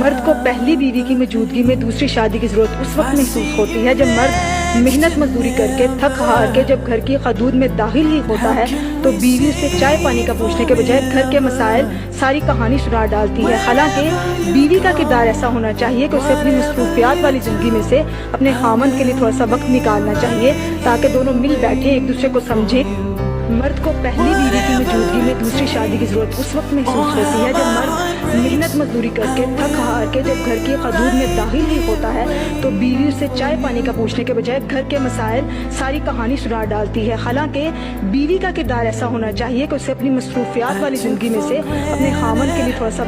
मर्द को पहली बीवी की मौजूदगी में दूसरी शादी की जरूरत उस वक्त महसूस होती है जब मर्द मेहनत मजदूरी करके थक हार के जब घर की हदूद में दाखिल ही होता है तो बीवी उससे चाय पानी का पूछने के बजाय घर के मसाइल सारी कहानी सुना डालती है। हालांकि बीवी का किरदार ऐसा होना चाहिए कि उसे अपनी मसरूफियात वाली जिंदगी में से अपने खामन के लिए थोड़ा सा वक्त निकालना चाहिए ताकि दोनों मिल बैठे एक दूसरे को समझे। मर्द को पहली बीवी की मौजूदगी में दूसरी शादी की जरूरत उस वक्त महसूस होती है जब मर्द मेहनत मजदूरी करके थक हार के जब घर की हदूद में दाखिल ही होता है तो बीवी उससे चाय पानी का पूछने के बजाय घर के मसाइल सारी कहानी सुना डालती है। हालांकि बीवी का किरदार ऐसा होना चाहिए कि उसे अपनी मसरूफियात वाली जिंदगी में से अपने खामन के लिए थोड़ा सा